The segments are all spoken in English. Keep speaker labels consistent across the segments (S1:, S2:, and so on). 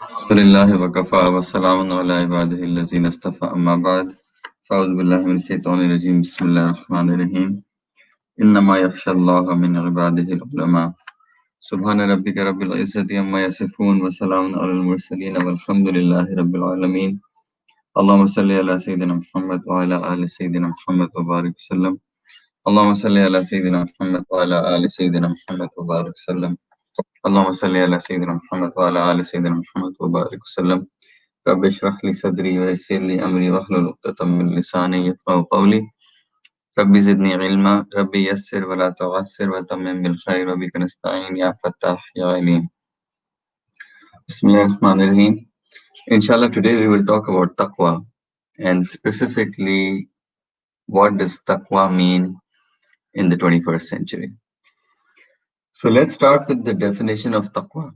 S1: الحمد لله وكفى وسلام على عباده الذين اصطفى أما بعد فأعوذ بالله من الشيطان الرجيم بسم الله الرحمن الرحيم إنما يخشى الله من عباده العلماء سبحان ربك رب العزة عما يصفون وسلام على المرسلين والحمد لله رب العالمين اللهم صل على سيدنا محمد وعلى آل سيدنا محمد وبارك وسلم اللهم صل على سيدنا محمد وعلى آل سيدنا محمد وبارك وسلم اللهم صل على سيدنا محمد وعلى آل سيدنا محمد وبارك وسلم رب اشرح لي صدري ويسر لي أمري واحلل عقدة من لساني يفقهوا قولي رب زدني علما ربي يسر ولا تعسر وتمم بالخير وبك نستعين يا فتاح يا عليم بسم الله الرحمن الرحيم Inshallah, today we will talk about taqwa and specifically what does taqwa mean in the 21st century. So let's start with the definition of taqwa.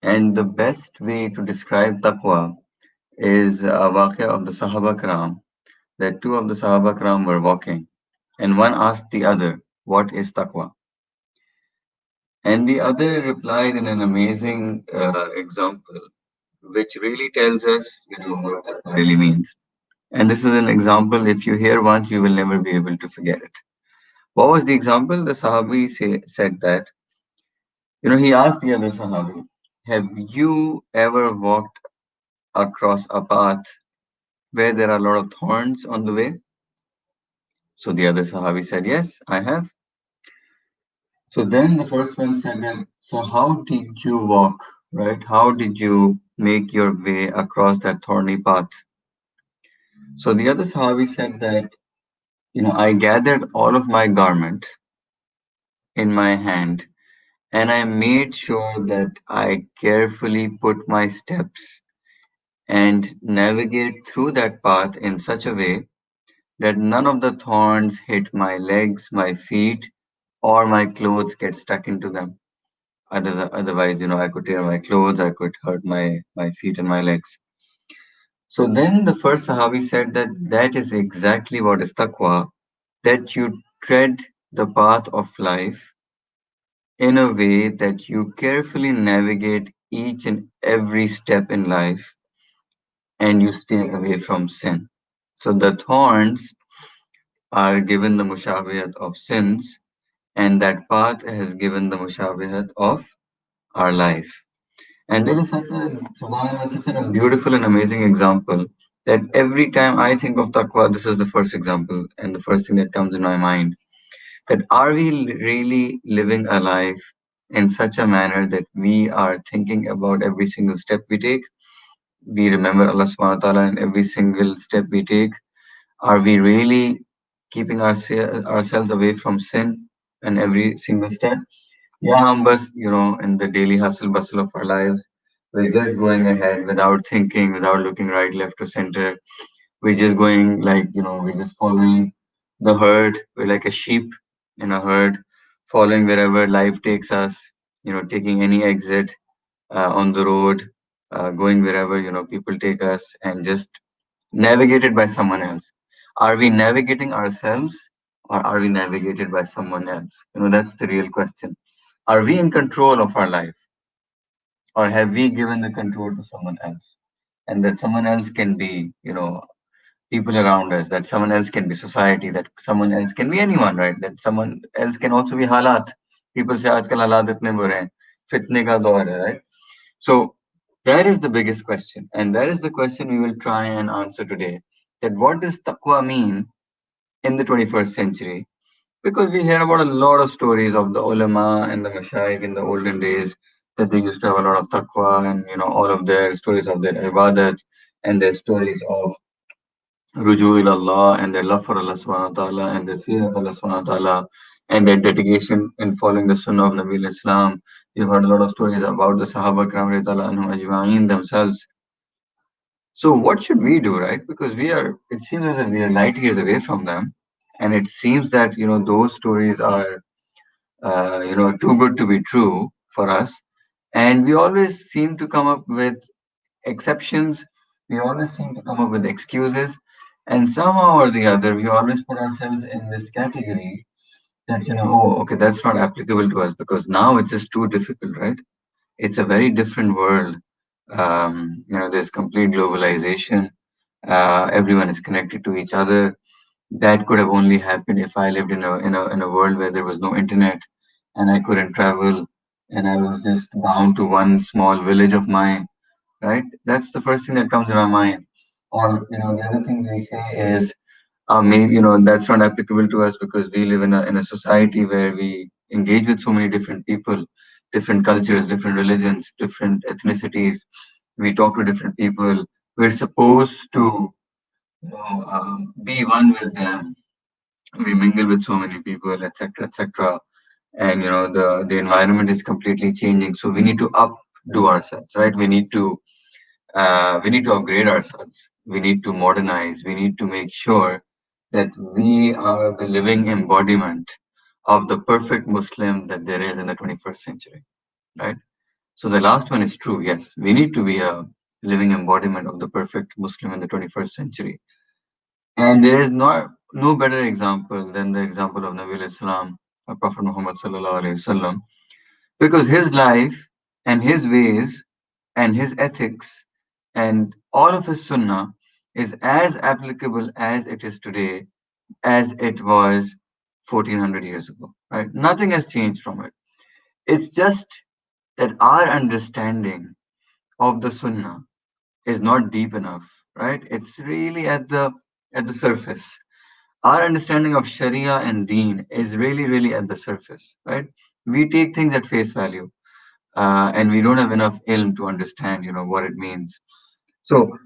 S1: And the best way to describe taqwa is a waqia of the Sahaba Karam, that two of the Sahaba Karam were walking, and one asked the other, "What is taqwa?" And the other replied in an amazing example, which really tells us, what taqwa really means. And this is an example, if you hear once, you will never be able to forget it. What was the example? The Sahabi said that, he asked the other Sahabi, "Have you ever walked across a path where there are a lot of thorns on the way?" So the other Sahabi said, "Yes, I have." So then the first one said, "So how did you walk, right? How did you make your way across that thorny path?" So the other Sahabi said that, I gathered all of my garment in my hand and I made sure that I carefully put my steps and navigate through that path in such a way that none of the thorns hit my legs, my feet, or my clothes get stuck into them. Otherwise, I could tear my clothes, I could hurt my feet and my legs. So then the first Sahabi said that that is exactly what is taqwa, that you tread the path of life in a way that you carefully navigate each and every step in life and you stay away from sin. So the thorns are given the mushabihat of sins, and that path has given the mushabihat of our life. And there is such a beautiful and amazing example that every time I think of taqwa, this is the first example and the first thing that comes in my mind. That are we really living a life in such a manner that we are thinking about every single step we take? We remember Allah subhanahu wa ta'ala in every single step we take. Are we really keeping ourselves away from sin in every single step? Yeah, in the daily hustle bustle of our lives, we're just going ahead without thinking, without looking right, left, or center. We're just going like, we're just following the herd. We're like a sheep in a herd, following wherever life takes us, taking any exit on the road, going wherever, people take us and just navigated by someone else. Are we navigating ourselves or are we navigated by someone else? That's the real question. Are we in control of our life or have we given the control to someone else? And that someone else can be, people around us, that someone else can be society, that someone else can be anyone, right? That someone else can also be halat. People say, "Aajkal halat itne bure hain, fitne ka daur hai," right? So that is the biggest question. And that is the question we will try and answer today. That what does taqwa mean in the 21st century? Because we hear about a lot of stories of the ulama and the mashayikh in the olden days that they used to have a lot of taqwa and all of their stories of their ibadat and their stories of ruju ila Allah and their love for Allah subhanahu wa ta'ala and their fear of Allah subhanahu wa ta'ala and their dedication in following the sunnah of Nabi Islam. You've heard a lot of stories about the Sahaba Karam anhum ajma'in themselves. So what should we do, right? Because it seems as if we are light years away from them. And it seems that, those stories are, too good to be true for us. And we always seem to come up with exceptions. We always seem to come up with excuses. And somehow or the other, we always put ourselves in this category that, oh, okay, that's not applicable to us because now it's just too difficult, right? It's a very different world There's complete globalization. Everyone is connected to each other. That could have only happened if I lived in a world where there was no internet and I couldn't travel and I was just bound to one small village of mine, right? That's the first thing that comes in my mind. Or, the other things we say is, maybe, that's not applicable to us because we live in a society where we engage with so many different people, different cultures, different religions, different ethnicities. We talk to different people. We're supposed to, be one with them. We mingle with so many people, etc., etc. And the environment is completely changing. So we need to updo ourselves, right? We need to upgrade ourselves. We need to modernize. We need to make sure that we are the living embodiment of the perfect Muslim that there is in the 21st century, right? So the last one is true. Yes, we need to be a living embodiment of the perfect Muslim in the 21st century. And there is no better example than the example of Nabi Islam, Prophet Muhammad sallallahu alaihi wasallam, because his life and his ways and his ethics and all of his sunnah is as applicable as it is today as it was 1400 years ago, right? Nothing has changed from it. It's just that our understanding of the sunnah is not deep enough, right? It's really at the surface. Our understanding of sharia and deen is really really at the surface, right? We take things at face value, and we don't have enough ilm to understand what it means. So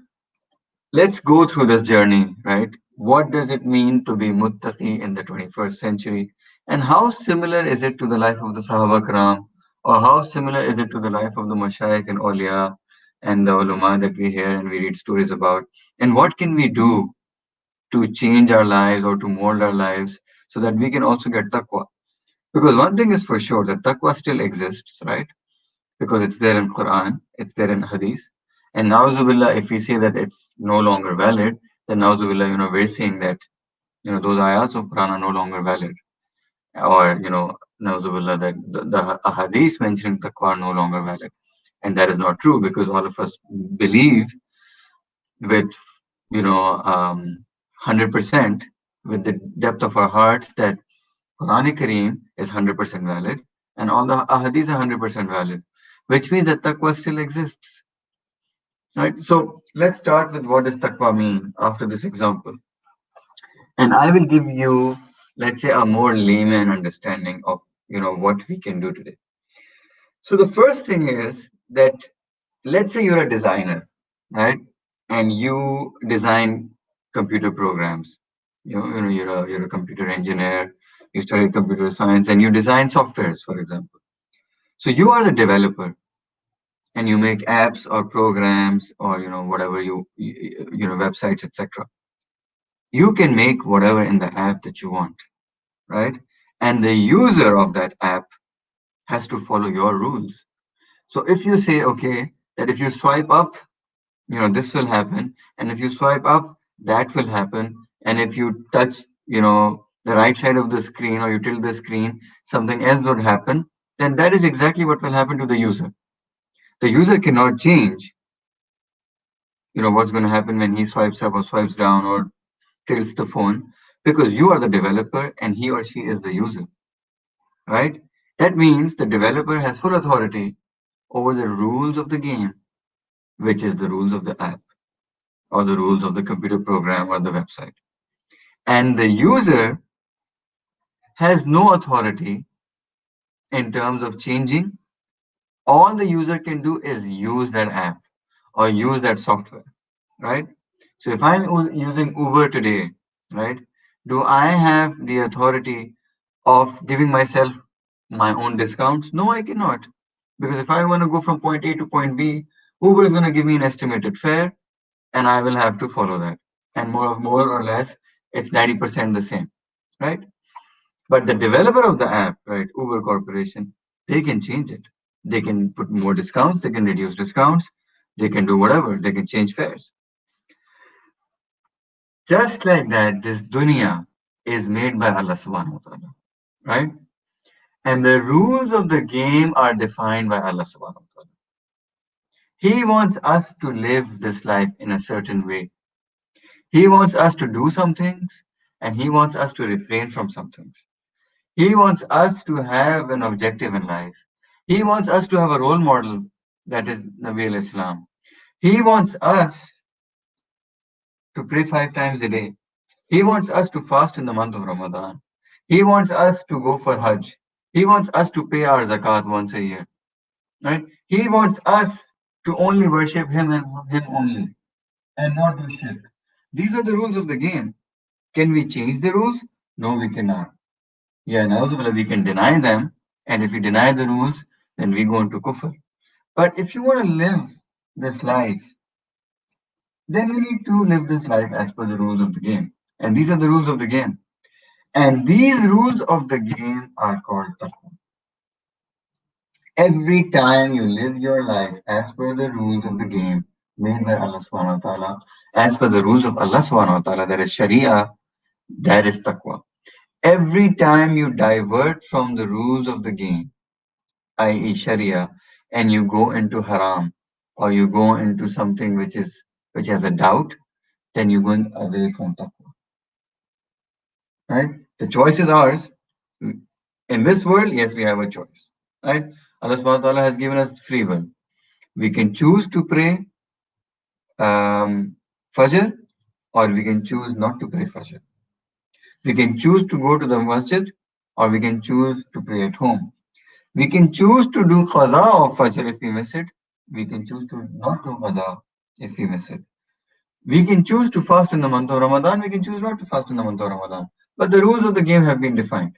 S1: let's go through this journey, right? What does it mean to be muttaqi in the 21st century? And how similar is it to the life of the Sahaba Karam? Or how similar is it to the life of the Mashayikh and Awliya and the ulama that we hear and we read stories about? And what can we do to change our lives or to mold our lives so that we can also get taqwa? Because one thing is for sure that taqwa still exists, right? Because it's there in Quran, it's there in Hadith. And na'uzubillah, if we say that it's no longer valid, then na'uzubillah, we're saying that, those ayats of Quran are no longer valid. Or, na'uzubillah, that the Hadith mentioning taqwa are no longer valid. And that is not true because all of us believe with, 100% with the depth of our hearts that Quranic Kareem is 100% valid and all the Ahadith are 100% valid, which means that taqwa still exists. Right. So let's start with what does taqwa mean after this example. And I will give you, let's say, a more layman understanding of what we can do today. So the first thing is that let's say you're a designer, right? And you design computer programs. You're a computer engineer, you studied computer science and you design softwares, for example. So you are the developer and you make apps or programs or whatever websites, etc. You can make whatever in the app that you want, right? And the user of that app has to follow your rules. So if you say, okay, that if you swipe up, this will happen, and if you swipe up, that will happen, and if you touch the right side of the screen or you tilt the screen, something else would happen, then that is exactly what will happen to the user. The user cannot change what's going to happen when he swipes up or swipes down or tilts the phone, because you are the developer and he or she is the user, right? That means the developer has full authority over the rules of the game, which is the rules of the app or the rules of the computer program or the website. And the user has no authority in terms of changing. All the user can do is use that app or use that software, right? So if I'm using Uber today, right, do I have the authority of giving myself my own discounts? No, I cannot. Because if I want to go from point A to point B, Uber is going to give me an estimated fare and I will have to follow that. And more or less, it's 90% the same, right? But the developer of the app, right, Uber Corporation, they can change it. They can put more discounts, they can reduce discounts, they can do whatever, they can change fares. Just like that, this dunya is made by Allah subhanahu wa ta'ala, right? And the rules of the game are defined by Allah subhanahu wa ta'ala. He wants us to live this life in a certain way. He wants us to do some things and he wants us to refrain from some things. He wants us to have an objective in life. He wants us to have a role model, that is Nabi al-Islam. He wants us to pray 5 times a day. He wants us to fast in the month of Ramadan. He wants us to go for Hajj. He wants us to pay our zakat once a year. Right? He wants us to only worship him and him only and not do shirk. These are the rules of the game. Can we change the rules? No, we cannot. Yeah, na'udzubillah, we can deny them, and if we deny the rules, then we go into kufr. But if you want to live this life, then you need to live this life as per the rules of the game. And these are the rules of the game. And these rules of the game are called taqwa. Every time you live your life as per the rules of the game made by Allah subhanahu wa ta'ala, as per the rules of Allah subhanahu wa ta'ala, that is Sharia, that is taqwa. Every time you divert from the rules of the game, i.e. Sharia, and you go into haram or you go into something which has a doubt, then you're going away from taqwa. Right? The choice is ours. In this world, yes, we have a choice. Right? Allah subhanahu wa ta'ala has given us free will. We can choose to pray Fajr, or we can choose not to pray Fajr. We can choose to go to the masjid, or we can choose to pray at home. We can choose to do qada of Fajr if we miss it. We can choose to not do qada if we miss it. We can choose to fast in the month of Ramadan. We can choose not to fast in the month of Ramadan. But the rules of the game have been defined.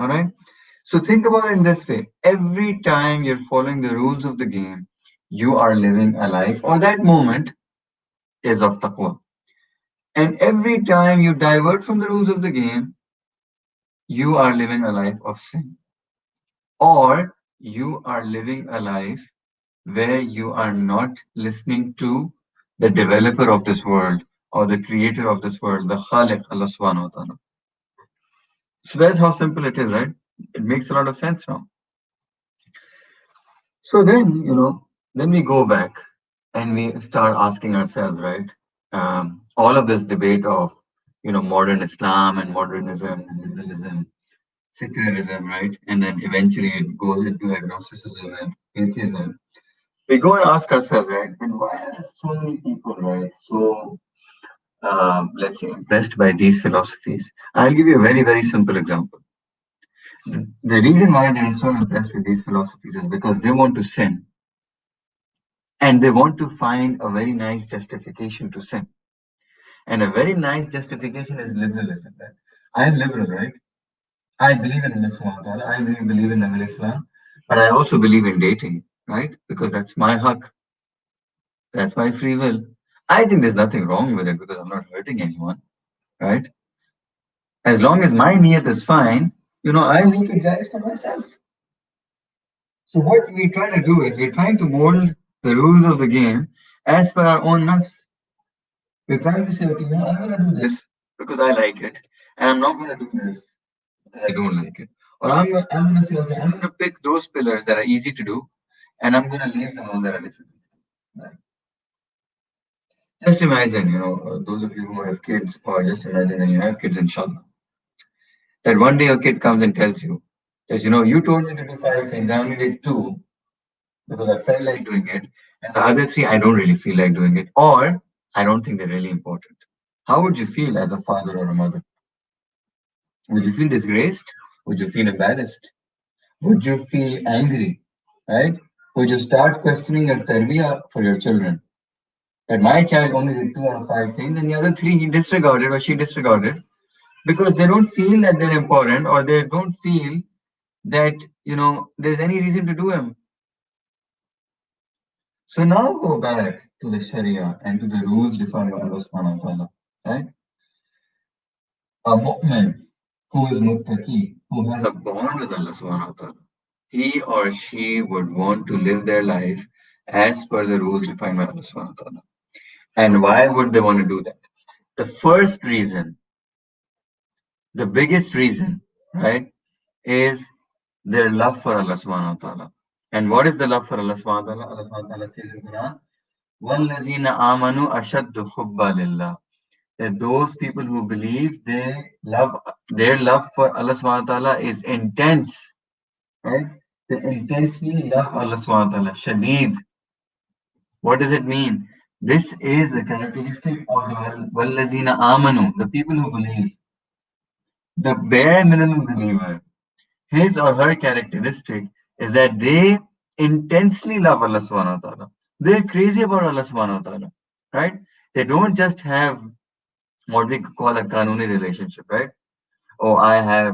S1: All right. So think about it in this way. Every time you're following the rules of the game, you are living a life, or that moment is of taqwa. And every time you divert from the rules of the game, you are living a life of sin. Or you are living a life where you are not listening to the developer of this world or the creator of this world, the Khaliq, Allah subhanahu wa ta'ala. So that's how simple it is, right? It makes a lot of sense now. So then, then we go back and we start asking ourselves, right? All of this debate of, modern Islam and modernism and liberalism, secularism, right? And then eventually it goes into agnosticism and atheism. We go and ask ourselves, right? Then why are so many people, right, so let's say impressed by these philosophies? I'll give you a very, very simple example. The reason why they're so impressed with these philosophies is because they want to sin. And they want to find a very nice justification to sin. And a very nice justification is liberalism. Right? I am liberal, right? I believe in Allah, I really believe in Nabi Islam, but I also believe in dating, right? Because that's my haq. That's my free will. I think there's nothing wrong with it because I'm not hurting anyone, right? As long as my niyat is fine, I make it jais for myself. So what we try to do is we're trying to mold the rules of the game as per our own nafs. We're trying to say, okay, I'm going to do this because I like it, and I'm not going to do this because I don't like it. Or I'm going to say, okay, I'm going to pick those pillars that are easy to do, and I'm going to leave the ones that are difficult. Right? Just imagine, those of you who have kids, or just imagine when you have kids, inshallah, that one day your kid comes and tells you that, you told me to do 5 things, I only did 2 because I felt like doing it, and the other 3, I don't really feel like doing it, or I don't think they're really important. How would you feel as a father or a mother? Would you feel disgraced? Would you feel embarrassed? Would you feel angry? Right? Would you start questioning your tarbiyah for your children? That my child only did 2 out of 5 things and the other 3 he disregarded or she disregarded because they don't feel that they're important or they don't feel that, there's any reason to do them. So now go back to the Sharia and to the rules defined by Allah subhanahu wa ta'ala. Right? A mu'min who is muttaqi, who has a bond with Allah subhanahu wa ta'ala, he or she would want to live their life as per the rules defined by Allah subhanahu wa ta'ala. And why would they want to do that? The first reason, the biggest reason, right, is their love for Allah subhanahu wa ta'ala. And what is the love for Allah subhanahu wa ta'ala? Allah subhanahu wa ta'ala says in Quran, وَالَّذِينَ آمَنُوا أَشَدُّ حُبًّا لِلَّهِ. That those people who believe, their love for Allah subhanahu wa ta'ala is intense, right? They intensely love Allah subhanahu wa ta'ala. Shadeed. What does it mean? This is a characteristic of the Wallazina Amanu, the people who believe, the bare minimum believer. His or her characteristic is that they intensely love Allah subhanahu wa ta'ala. They're crazy about Allah subhanahu wa ta'ala, right? They don't just have what we call a kanuni relationship, right? Oh,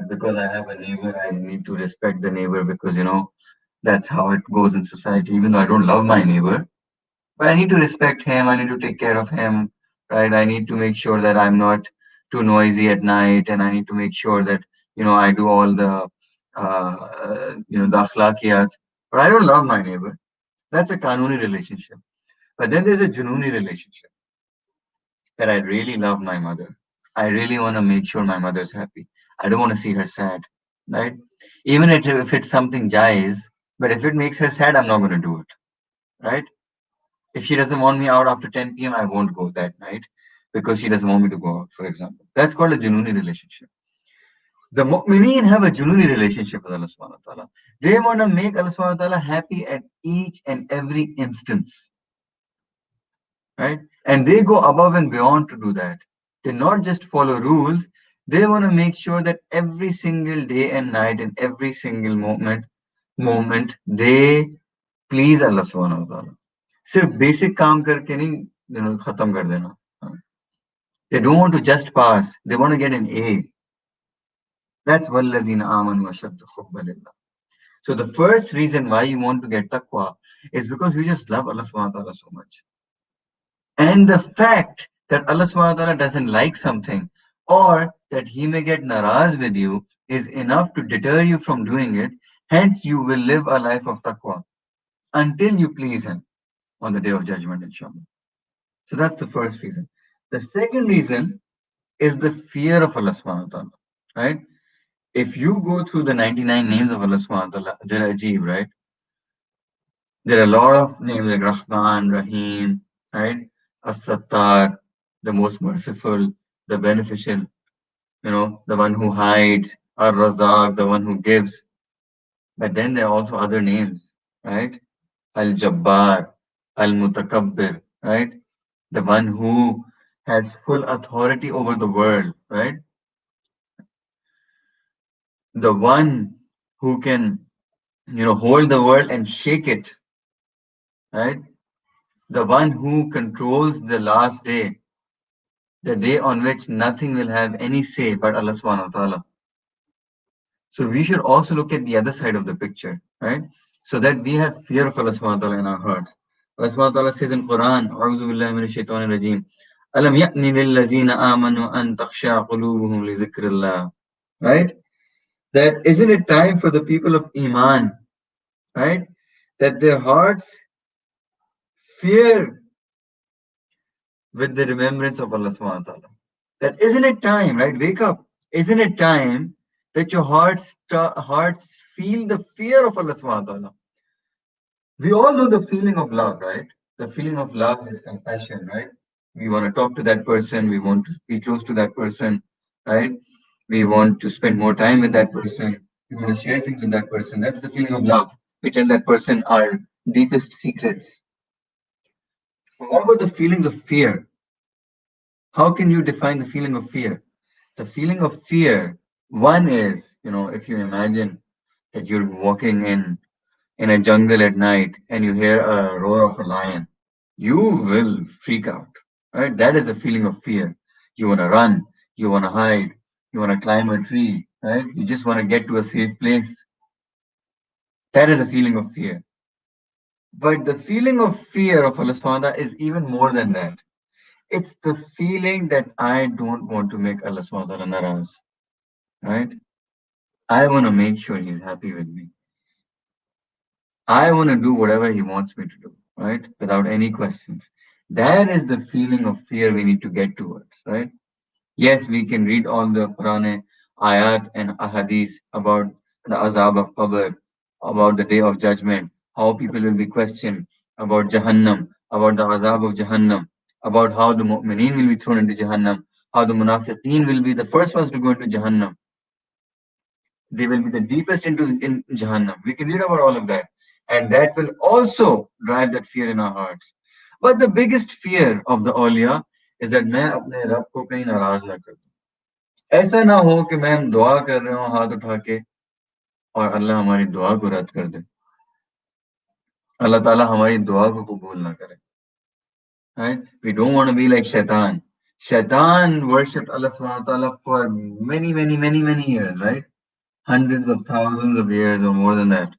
S1: because I have a neighbor, I need to respect the neighbor because, that's how it goes in society, even though I don't love my neighbor. But I need to respect him. I need to take care of him, right? I need to make sure that I'm not too noisy at night, and I need to make sure that I do all the akhlaqiyat. But I don't love my neighbor. That's a kanuni relationship. But then there's a jununi relationship that I really love my mother. I really want to make sure my mother's happy. I don't want to see her sad, right? Even if it's something jais, but if it makes her sad, I'm not going to do it, right? If she doesn't want me out after 10 p.m., I won't go that night because she doesn't want me to go out, for example. That's called a Jununi relationship. The Mu'mineen have a Jununi relationship with Allah subhanahu wa ta'ala. They want to make Allah subhanahu wa ta'ala happy at each and every instance, right? And they go above and beyond to do that. They not just follow rules, they want to make sure that every single day and night and every single moment they please Allah subhanahu wa ta'ala. सिर्फ basic काम करके नहीं खत्म कर देना. They don't want to just pass. They want to get an A. That's وَالَّذِينَ آمَنُوا أَشَدُّ حُبًّا لِلَّهِ. So the first reason why you want to get taqwa is because you just love Allah subhanahu wa ta'ala so much. And the fact that Allah subhanahu wa ta'ala doesn't like something or that he may get naraz with you is enough to deter you from doing it. Hence, you will live a life of taqwa until you please him on the day of judgment, inshallah. So that's the first reason. The second reason is the fear of Allah subhanahu wa ta'ala, right? If you go through the 99 names of Allah subhanahu wa ta'ala, they're ajib, right? There are a lot of names like Rahman, Rahim, right? As-Sattar, the most merciful, the beneficial, the one who hides, Ar-Razaq, the one who gives. But then there are also other names, right? Al-Jabbar, Al-Mutakabbir, right? The one who has full authority over the world, right? The one who can, hold the world and shake it, right? The one who controls the last day, the day on which nothing will have any say but Allah subhanahu wa ta'ala. So we should also look at the other side of the picture, right? So that we have fear of Allah subhanahu wa ta'ala in our hearts. Allah subhanahu wa ta'ala says in Quran, A'udhu billahi minash shaitanir rajeem, Alam ya'ni lil lazina amanu an takhsha qulubuhum li dhikrillah. Right? That isn't it time for the people of Iman, right? That their hearts fear with the remembrance of Allah subhanahu wa ta'ala. That isn't it time, right? Wake up. Isn't it time that your hearts feel the fear of Allah subhanahu wa ta'ala? We all know the feeling of love, right? The feeling of love is compassion, right? We want to talk to that person, we want to be close to that person, right? We want to spend more time with that person, we want to share things with that person. That's the feeling of love. We tell that person our deepest secrets. So what about the feelings of fear? How can you define the feeling of fear? The feeling of fear, one is, if you imagine that you're walking in a jungle at night and you hear a roar of a lion, you will freak out, right? That is a feeling of fear. You want to run, you want to hide, you want to climb a tree, right? You just want to get to a safe place. That is a feeling of fear. But the feeling of fear of Allah subhanahu wa ta'ala is even more than that. It's the feeling that I don't want to make Allah subhanahu wa ta'ala naraz, right? I want to make sure he's happy with me. I want to do whatever he wants me to do, right? Without any questions. That is the feeling of fear we need to get towards, right? Yes, we can read all the Quran ayat and ahadith about the azab of qabr, about the day of judgment. how people will be questioned about Jahannam, about the azab of Jahannam, about how the mu'mineen will be thrown into Jahannam, how the munafiqeen will be the first ones to go into Jahannam. They will be the deepest into in Jahannam. We can read about all of that. And that will also drive that fear in our hearts. But the biggest fear of the awliya is that मैं अपने रब को कहीं नाराज ना कर दूं. ऐसा ना हो कि मैं हम दुआ कर रहे हो हाथ उठा के और अल्लाह हमारी दुआ को रद्द कर दे. अल्लाह ताला हमारी दुआ को कबूल ना करे. Right? We don't want to be like Shaitan. Shaitan worshipped Allah subhanahu wa ta'ala for many, many, many, many years, right? Hundreds of thousands of years or more than that.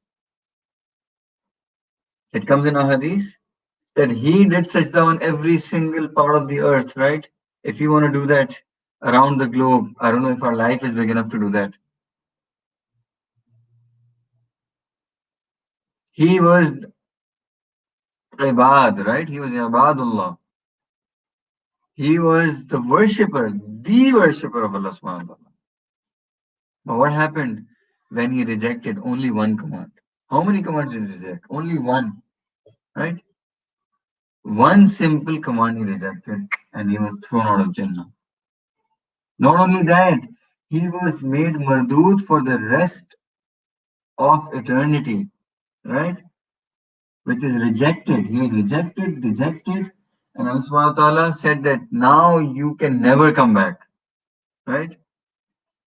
S1: It comes in a hadith that he did sajda on every single part of the earth, right? If you want to do that around the globe, I don't know if our life is big enough to do that. He was ibad, right? He was ibadullah. He was the worshipper of Allah subhanahu wa ta'ala. But what happened when he rejected only one command? How many commands did he reject? Only one, right? One simple command he rejected and he was thrown out of Jannah. Not only that, he was made mardud for the rest of eternity, right? Which is rejected. He was rejected, and Allah subhanahu wa ta'ala said that now you can never come back, right?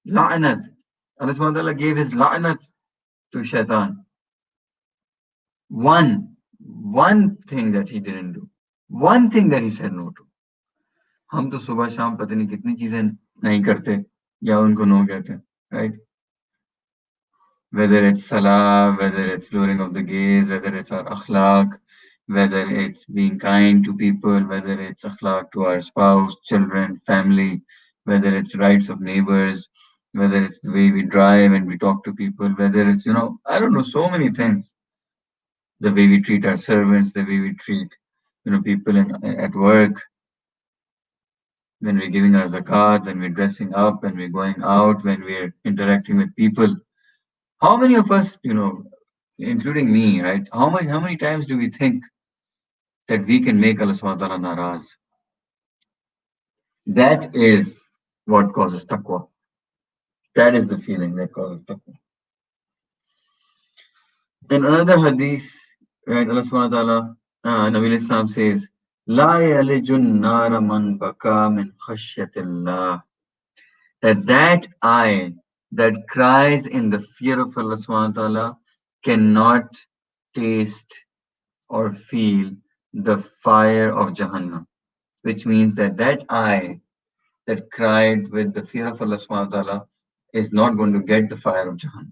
S1: La'anat. Allah subhanahu wa ta'ala gave his la'anat to shaitan. One thing that he didn't do. One thing that he said no to. हम तो सुबह शाम पता नहीं कितनी चीजें नहीं करते या उनको नो कहते हैं, right? Whether it's salah, whether it's lowering of the gaze, whether it's our akhlaq, whether it's being kind to people, whether it's akhlaq to our spouse, children, family, whether it's rights of neighbors, whether it's the way we drive and we talk to people, whether it's, I don't know, so many things. The way we treat our servants, the way we treat, people at work, when we're giving our zakat, when we're dressing up, when we're going out, when we're interacting with people. How many of us, including me, right? How many times do we think that we can make Allah subhanahu wa ta'ala naraz? That is what causes taqwa. That is the feeling that causes taqwa. In another hadith, right, Allah subhanahu wa ta'ala, Nabi Islam says, La yalijun nara man baka min khashyatillah. That eye that cries in the fear of Allah subhanahu wa ta'ala cannot taste or feel the fire of Jahannam, which means that eye that cried with the fear of Allah subhanahu wa ta'ala is not going to get the fire of Jahannam.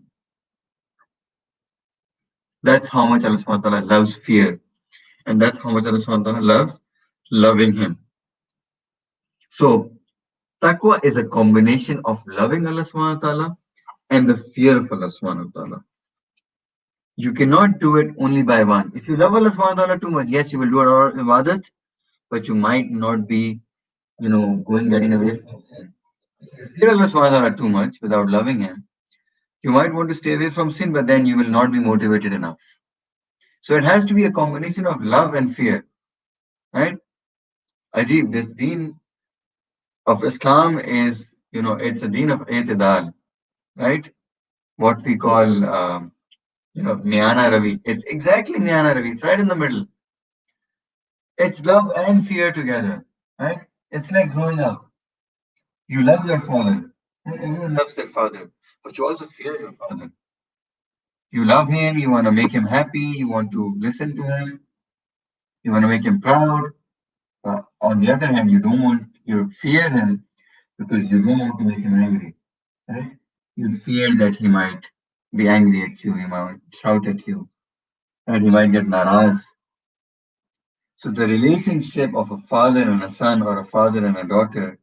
S1: That's how much Allah subhanahu wa ta'ala loves fear. And that's how much Allah subhanahu wa ta'ala loves loving Him. So, taqwa is a combination of loving Allah subhanahu wa ta'ala and the fear of Allah subhanahu wa ta'ala. You cannot do it only by one. If you love Allah subhanahu wa ta'ala too much, yes, you will do a lot of ibadat, but you might not be, getting away from sin. If you fear Allah subhanahu wa ta'ala too much without loving Him, you might want to stay away from sin, but then you will not be motivated enough. So it has to be a combination of love and fear, right? Ajib, this deen of Islam is, it's a deen of i'tidal, right? What we call, Miyana Ravi. It's exactly Miyana Ravi. It's right in the middle. It's love and fear together, right? It's like growing up. You love your father. Everyone loves their father, but you also fear your father. You love him, you want to make him happy, you want to listen to him, you want to make him proud. On the other hand, you fear him because you don't want to make him angry, right? You fear that he might be angry at you, he might shout at you, and he might get naraz. So the relationship of a father and a son or a father and a daughter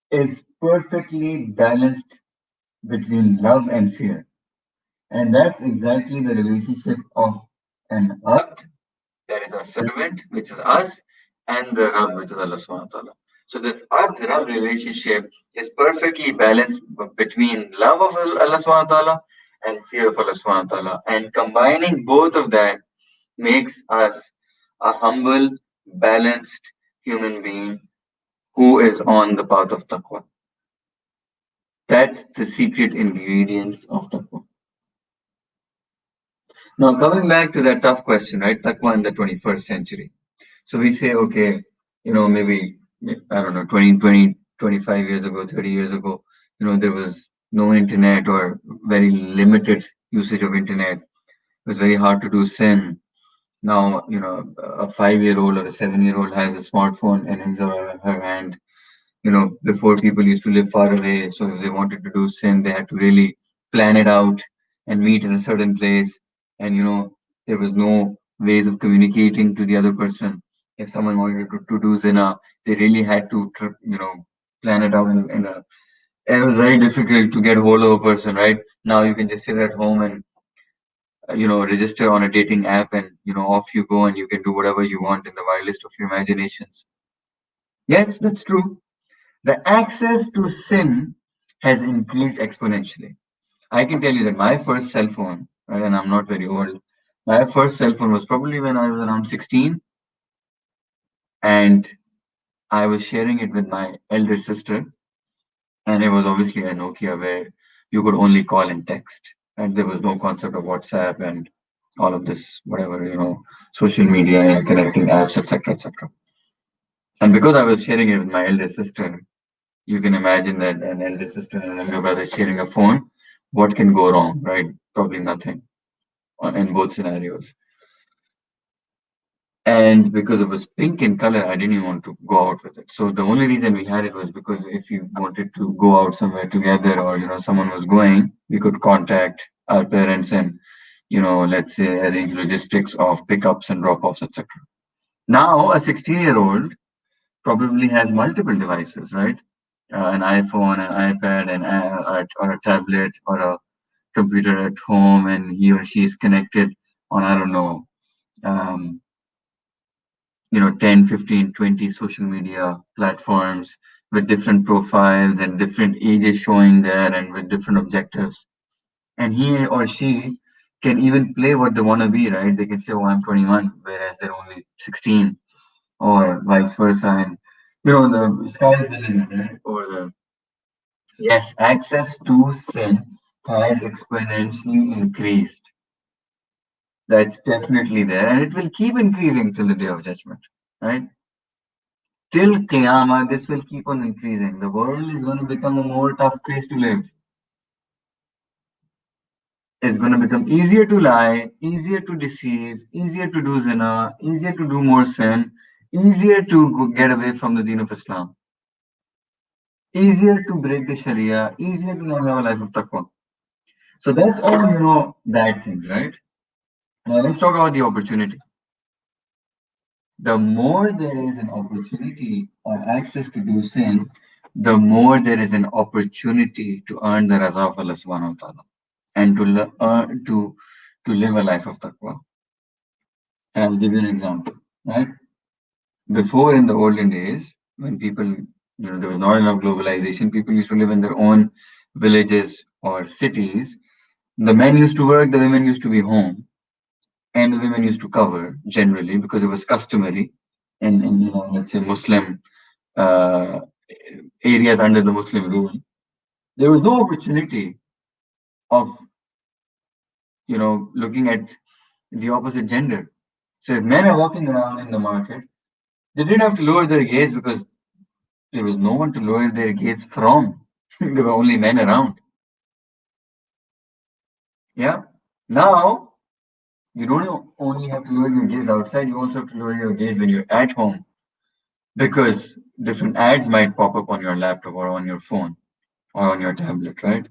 S1: is perfectly balanced between love and fear. And that's exactly the relationship of an abd, that is our servant, which is us, and the Rabb, which is Allah subhanahu wa ta'ala. So this abd-Rabb relationship is perfectly balanced between love of Allah subhanahu wa ta'ala and fear of Allah subhanahu wa ta'ala. And combining both of that makes us a humble, balanced human being who is on the path of taqwa. That's the secret ingredients of taqwa. Now, coming back to that tough question, right? Taqwa in the 21st century. So we say, okay, maybe, I don't know, 25 years ago, 30 years ago, there was no internet or very limited usage of internet. It was very hard to do sin. Now, a 5-year-old or a 7-year-old has a smartphone in his or her hand. Before people used to live far away. So if they wanted to do sin, they had to really plan it out and meet in a certain place. And, there was no ways of communicating to the other person. If someone wanted to do zina, they really had to, plan it out and it was very difficult to get hold of a person, right? Now you can just sit at home and, register on a dating app and, off you go and you can do whatever you want in the wildest of your imaginations. Yes, that's true. The access to sin has increased exponentially. I can tell you that my first cell phone, right, and I'm not very old, my first cell phone was probably when I was around 16, and I was sharing it with my elder sister, and it was obviously a Nokia where you could only call and text, and there was no concept of WhatsApp and all of this, whatever, social media and connecting apps, etc., etc. And because I was sharing it with my elder sister, you can imagine that an elder sister and an younger brother sharing a phone, what can go wrong, right? Probably nothing in both scenarios. And because it was pink in color, I didn't even want to go out with it. So the only reason we had it was because if you wanted to go out somewhere together or, someone was going, we could contact our parents and, let's say arrange logistics of pickups and drop-offs, etc. Now a 16-year-old probably has multiple devices, right? An iPhone, an iPad, or a tablet, or a computer at home, and he or she is connected on, I don't know, um, 10, 15, 20 social media platforms with different profiles and different ages showing there and with different objectives. And he or she can even play what they want to be, right? They can say, oh, I'm 21, whereas they're only 16, or vice versa. And, the sky is the limit, right? Or yes, access to sin has exponentially increased. That's definitely there, and it will keep increasing till the day of judgment, right? Till Qiyamah, this will keep on increasing. The world is going to become a more tough place to live. It's going to become easier to lie, easier to deceive, easier to do zina, easier to do more sin, easier to get away from the deen of Islam, easier to break the Sharia, easier to not have a life of taqwa. So that's all, bad things, right? Now let's talk about the opportunity. The more there is an opportunity or access to do sin, the more there is an opportunity to earn the raza of Allah subhanahu wa ta'ala and to live a life of taqwa. And I'll give you an example, right? Before in the olden days, when people, there was not enough globalization, people used to live in their own villages or cities. The men used to work, the women used to be home, and the women used to cover generally because it was customary in let's say Muslim uh, areas under the Muslim rule. There was no opportunity of looking at the opposite gender. So if men are walking around in the market, they didn't have to lower their gaze because there was no one to lower their gaze from. There were only men around. Yeah. Now you don't only have to lower your gaze outside, you also have to lower your gaze when you're at home because different ads might pop up on your laptop or on your phone or on your tablet, right?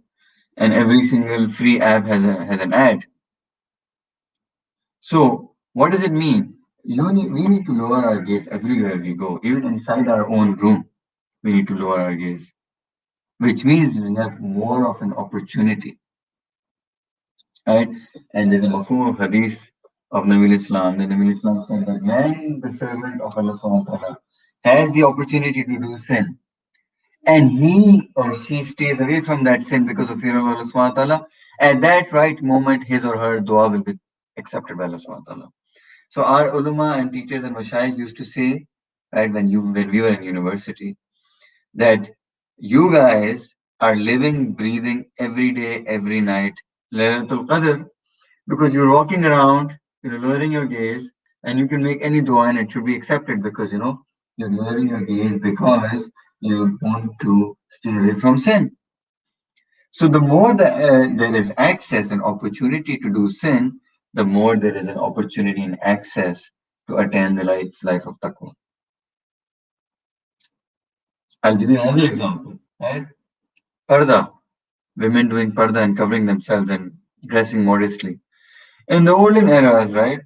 S1: And every single free app has an ad. So what does it mean? We need to lower our gaze everywhere we go, even inside our own room. We need to lower our gaze, which means we have more of an opportunity, right? And there's a mafhum of hadith of Nabi Islam. The Nabi Islam said that when the servant of Allah subhanahu wa ta'ala has the opportunity to do sin, and he or she stays away from that sin because of fear of Allah subhanahu wa ta'ala, at that right moment, his or her dua will be accepted by Allah subhanahu wa ta'ala. So our ulama and teachers and mashayikh used to say, right, when we were in university, that you guys are living, breathing every day, every night, Laylatul Qadr, because you're walking around, lowering your gaze, and you can make any dua and it should be accepted because you're lowering your gaze because you want to stay away from sin. So the more there is access and opportunity to do sin, the more there is an opportunity and access to attain the life of taqwa. I'll give you another example, right? Parda, women doing parda and covering themselves and dressing modestly. In the olden eras, right?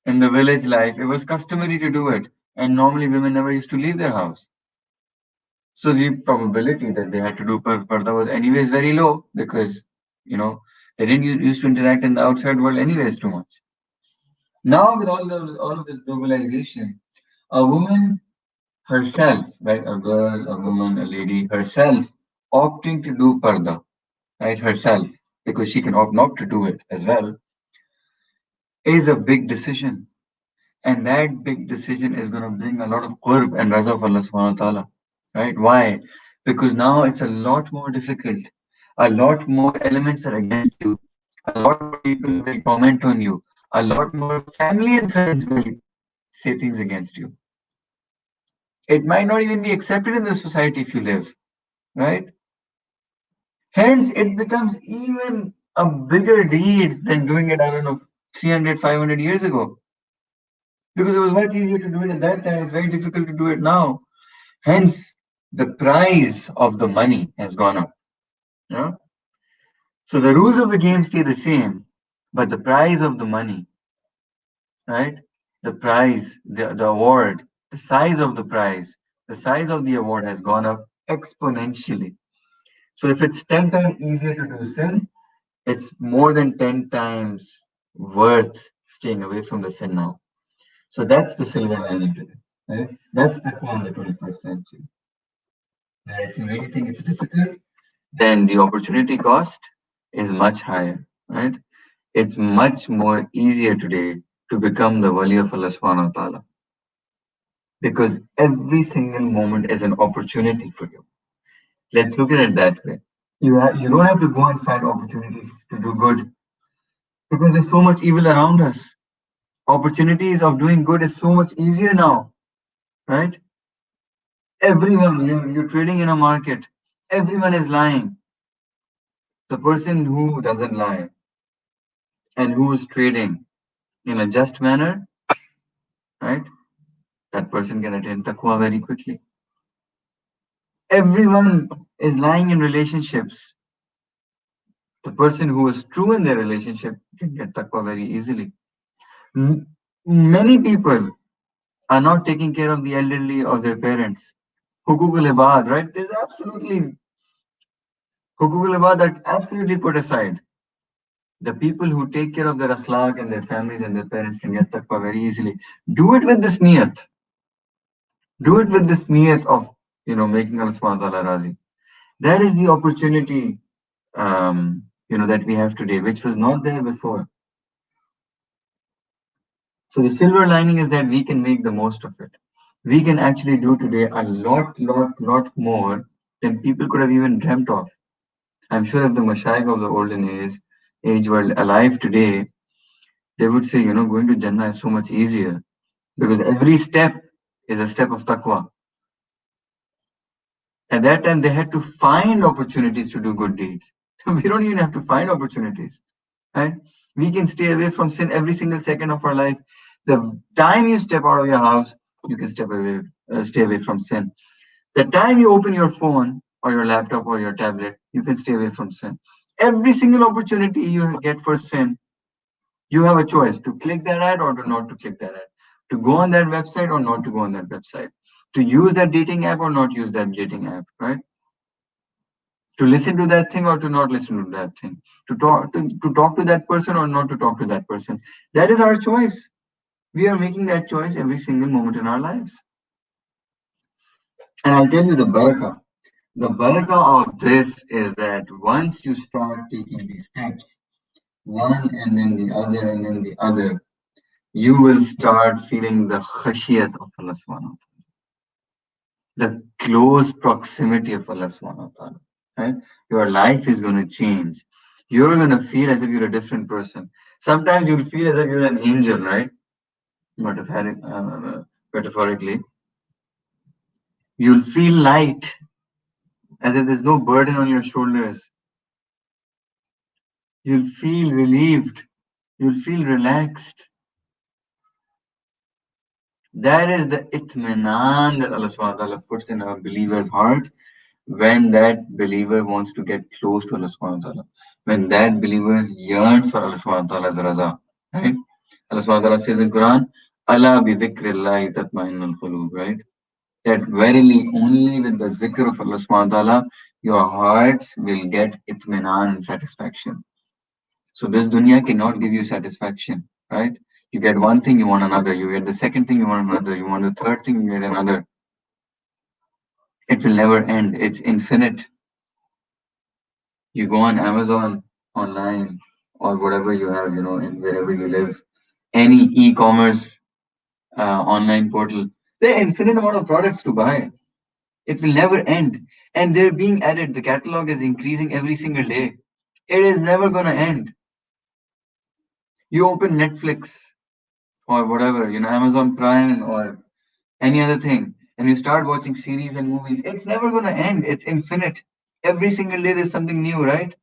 S1: In the village life, it was customary to do it, and normally women never used to leave their house. So the probability that they had to do parda was anyways very low because, you know, they didn't used to interact in the outside world anyways too much. Now with all of this globalization, a woman herself, right, a girl, a woman, a lady herself, opting to do parda, right, herself, because she can opt not to do it as well, is a big decision. And that big decision is going to bring a lot of qurb and raza of Allah subhanahu wa ta'ala. Right? Why? Because now it's a lot more difficult. A lot more elements are against you. A lot more people will comment on you. A lot more family and friends will say things against you. It might not even be accepted in the society if you live. Right? Hence, it becomes even a bigger deed than doing it, I don't know, 300, 500 years ago. Because it was much easier to do it at that time. It's very difficult to do it now. Hence, the price of the money has gone up. Yeah? So the rules of the game stay the same, but the price of the money, right? The prize, the award, the size of the prize, the size of the award has gone up exponentially. So if it's 10 times easier to do sin, it's more than 10 times worth staying away from the sin now. So that's the silver lining today. Right? That's the in the 21st century. That if you really think it's difficult, then the opportunity cost is much higher, right? It's much more easier today to become the wali of Allah subhanahu wa ta'ala because every single moment is an opportunity for you. Let's look at it that way. You don't have to go and find opportunities to do good because there's so much evil around us. Opportunities of doing good is so much easier now, right? Everyone, you're trading in a market, everyone is lying. The person who doesn't lie and who is trading in a just manner, right? That person can attain taqwa very quickly. Everyone is lying in relationships. The person who is true in their relationship can get taqwa very easily. Many people are not taking care of the elderly or their parents. Hukukul ibad, right? There's absolutely hukukul ibad that absolutely put aside. The people who take care of their akhlaq and their families and their parents can get taqwa very easily. Do it with this niyat. Do it with this niyat of making Allah subhanahu wa ta'ala razi. That is the opportunity that we have today, which was not there before. So the silver lining is that we can make the most of it. We can actually do today a lot more than people could have even dreamt of. I'm sure if the mashayikh of the olden age were alive today, they would say, going to Jannah is so much easier because every step is a step of taqwa. At that time, they had to find opportunities to do good deeds. We don't even have to find opportunities, right? We can stay away from sin every single second of our life. The time you step out of your house, you can stay away from sin. The time you open your phone or your laptop or your tablet, you can stay away from sin. Every single opportunity you get for sin, you have a choice to click that ad or to not to click that ad, to go on that website or not to go on that website, to use that dating app or not use that dating app, right? To listen to that thing or to not listen to that thing, to talk to that person or not to talk to that person. That is our choice. We are making that choice every single moment in our lives. And I'll tell you the barakah. The barakah of this is that once you start taking these steps, one and then the other and then the other, you will start feeling the khashiyat of Allah subhanahu wa ta'ala, the close proximity of Allah subhanahu wa ta'ala. Right? Your life is going to change. You're going to feel as if you're a different person. Sometimes you'll feel as if you're an angel, right? Metaphorically. You'll feel light, as if there's no burden on your shoulders. You'll feel relieved. You'll feel relaxed. That is the itminan that Allah subhanahu wa ta'ala puts in a believer's heart when that believer wants to get close to Allah subhanahu wa ta'ala. When that believer yearns for Allah subhanahu wa ta'ala's raza. Right? Allah subhanahu wa ta'ala says in Quran, Allah bi dhikrillahi tatma'innul qulub, right? That verily only with the zikr of Allah subhanahu wa ta'ala, your hearts will get itminan and satisfaction. So this dunya cannot give you satisfaction, right? You get one thing, you want another. You get the second thing, you want another. You want the third thing, you get another. It will never end. It's infinite. You go on Amazon online or whatever you have, in wherever you live, any e-commerce online portal, there are infinite amount of products to buy. It will never end. And they're being added. The catalog is increasing every single day. It is never going to end. You open Netflix or whatever, Amazon Prime or any other thing, and you start watching series and movies, it's never going to end. It's infinite. Every single day there's something new, right?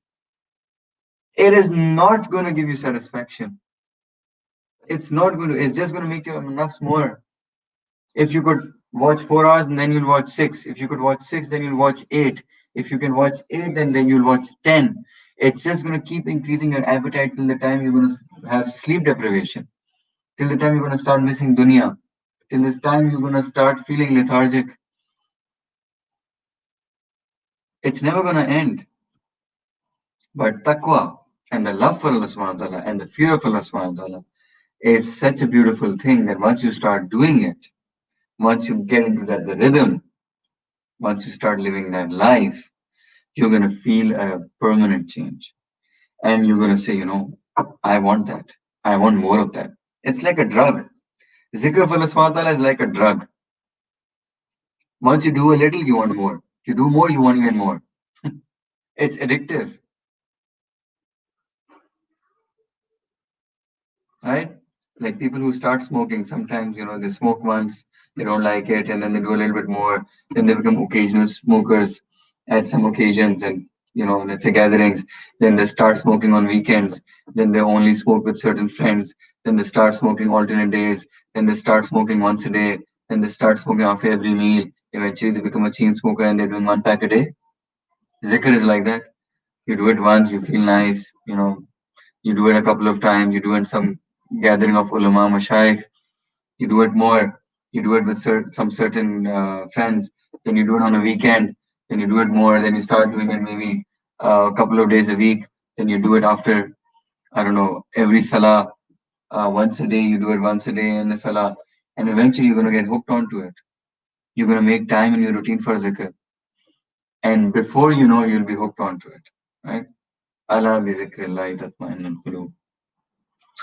S1: It is not going to give you satisfaction. It's not going to, it's just going to make your nafs more. If you could watch 4 hours and then you'll watch six. If you could watch six, then you'll watch eight. If you can watch eight, then you'll watch 10. It's just going to keep increasing your appetite till the time you're going to have sleep deprivation, till the time you're going to start missing dunya, till this time you're going to start feeling lethargic. It's never going to end. But taqwa and the love for Allah subhanahu wa ta'ala and the fear of Allah subhanahu wa ta'ala is such a beautiful thing that once you start doing it, once you get into that the rhythm, once you start living that life, you're going to feel a permanent change. And you're going to say, I want that. I want more of that. It's like a drug. Zikr of Allah subhanahu wa ta'ala is like a drug. Once you do a little, you want more. You do more, you want even more. It's addictive. Right? Like people who start smoking, sometimes, they smoke once, they don't like it, and then they do a little bit more. Then they become occasional smokers at some occasions and, let's say gatherings. Then they start smoking on weekends. Then they only smoke with certain friends. Then they start smoking alternate days. Then they start smoking once a day. Then they start smoking after every meal. Eventually they become a chain smoker and they're doing one pack a day. Zikr is like that. You do it once, you feel nice, you do it a couple of times, you do it some gathering of ulama, mashayikh, you do it more, you do it with some certain friends, then you do it on a weekend, then you do it more, then you start doing it maybe a couple of days a week, then you do it after, I don't know, every salah, once a day, you do it once a day in the salah, and eventually you're going to get hooked onto it. You're going to make time in your routine for zikr. And before you know, you'll be hooked onto it, right? Allah bi zikrillahi tatma'innul qulub.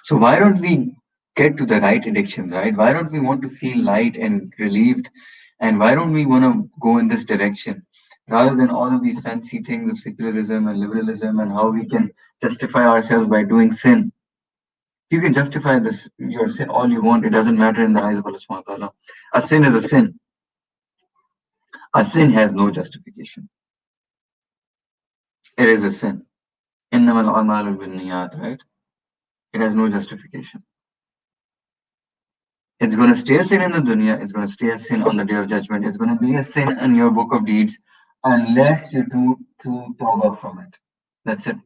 S1: So why don't we get to the right addictions, right? Why don't we want to feel light and relieved? And why don't we want to go in this direction rather than all of these fancy things of secularism and liberalism and how we can justify ourselves by doing sin? You can justify this your sin all you want. It doesn't matter in the eyes of Allah subhanahu wa ta'ala. A sin is a sin. A sin has no justification. It is a sin. Innamal a'malu binniyat, right? It has no justification. It's going to stay a sin in the dunya. It's going to stay a sin on the day of judgment. It's going to be a sin in your book of deeds unless you do tawbah from it. That's it.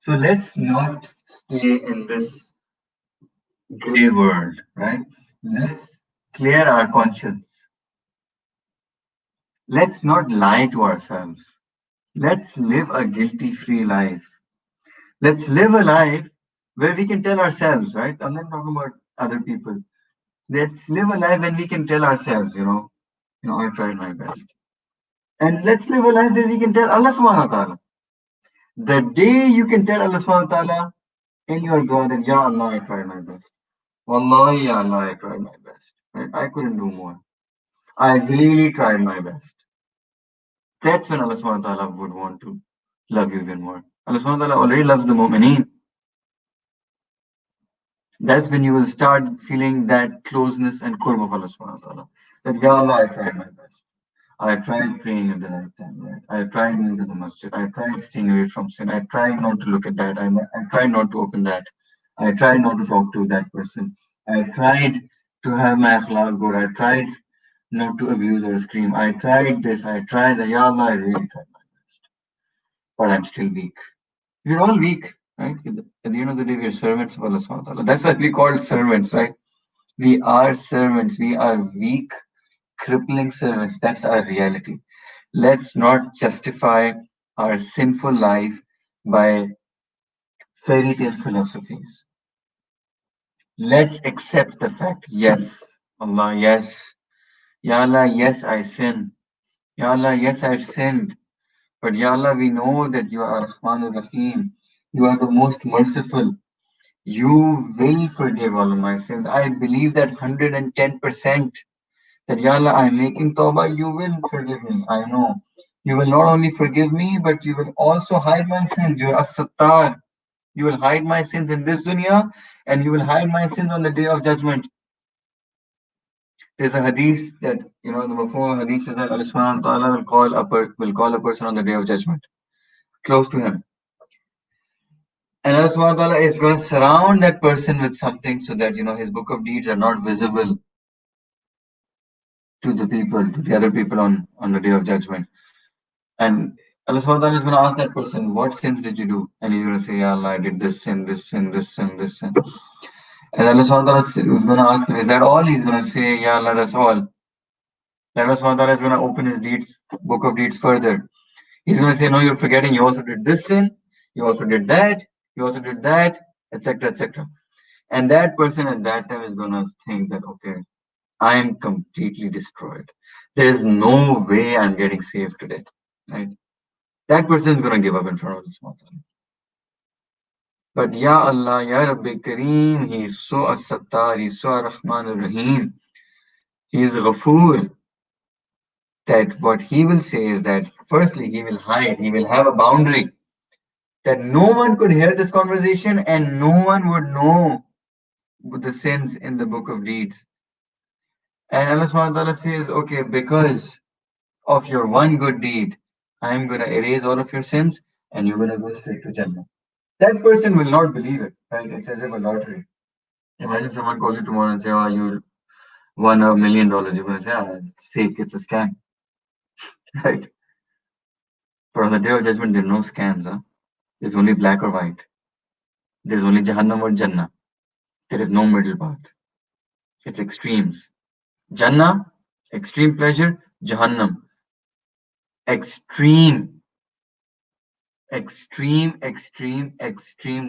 S1: So let's not stay in this gray world, right? Let's clear our conscience. Let's not lie to ourselves. Let's live a guilty-free life. Let's live a life where we can tell ourselves, right? I'm not talking about other people. Let's live a life when we can tell ourselves, I tried my best. And let's live a life where we can tell Allah subhanahu wa ta'ala. The day you can tell Allah subhanahu wa ta'ala, in your dua that, Ya Allah, I tried my best. Wallahi, Ya Allah, I tried my best. Right? I couldn't do more. I really tried my best. That's when Allah subhanahu wa ta'ala would want to love you even more. Allah subhanahu wa ta'ala already loves the mu'mineen. That's when you will start feeling that closeness and qurb of Allah subhanahu wa ta'ala. That, Ya Allah, I tried my best. I tried praying at the right time, right? I tried going to the masjid. I tried staying away from sin. I tried not to look at that. I tried not to open that. I tried not to talk to that person. I tried to have my akhlaq good. I tried not to abuse or scream. I tried this. I tried that. Ya Allah, I really tried my best. But I'm still weak. We're all weak, right? At the end of the day, we're servants of Allah subhanahu wa ta'ala. That's why we call servants, right? We are servants. We are weak, crippling servants. That's our reality. Let's not justify our sinful life by fairy tale philosophies. Let's accept the fact, yes, Allah, yes. Ya Allah, yes, I sin. Ya Allah, yes, I've sinned. But Ya Allah, we know that you are Rahman Rahim. You are the most merciful. You will forgive all of my sins. I believe that 110%. That, Ya Allah, I'm making tawbah, you will forgive me. I know. You will not only forgive me, but you will also hide my sins. You are as-sattar. You will hide my sins in this dunya, and you will hide my sins on the day of judgment. There's a hadith that, the Mafhum hadith says that Allah subhanahu wa ta'ala will call a person on the day of judgment, close to him. And Allah subhanahu wa ta'ala is going to surround that person with something so that, his book of deeds are not visible to the other people on the day of judgment. And Allah subhanahu wa ta'ala is going to ask that person, what sins did you do? And he's going to say, Ya Allah, I did this sin, this sin, this sin, this sin. And Allah subhanahu wa ta'ala is going to ask him, is that all? He's going to say, Ya Allah, that's all. Then Allah subhanahu wa ta'ala is going to open his book of deeds further. He's going to say, no, you're forgetting, you also did this sin, you also did that, you also did that, etc., etc. And that person at that time is going to think that, okay, I am completely destroyed. There is no way I'm getting saved today. Right? That person is going to give up in front of Allah subhanahu wa ta'ala. But Ya Allah, Ya Rabbi Kareem, He is so As-Sattar, He is so Ar-Rahman Ar-Rahim, He is Ghafoor, that what He will say is that firstly, He will hide, He will have a boundary, that no one could hear this conversation and no one would know the sins in the book of deeds. And Allah subhanahu wa ta'ala says, okay, because of your one good deed, I'm going to erase all of your sins and you're going to go straight to Jannah. That person will not believe it, right? It's as if a lottery. Imagine someone calls you tomorrow and say, oh, you won $1 million. You're going to say, it's fake, it's a scam, right? But on the day of judgment, there are no scams. Huh? There's only black or white. There's only Jahannam or Jannah. There is no middle path. It's extremes. Jannah, extreme pleasure. Jahannam, extreme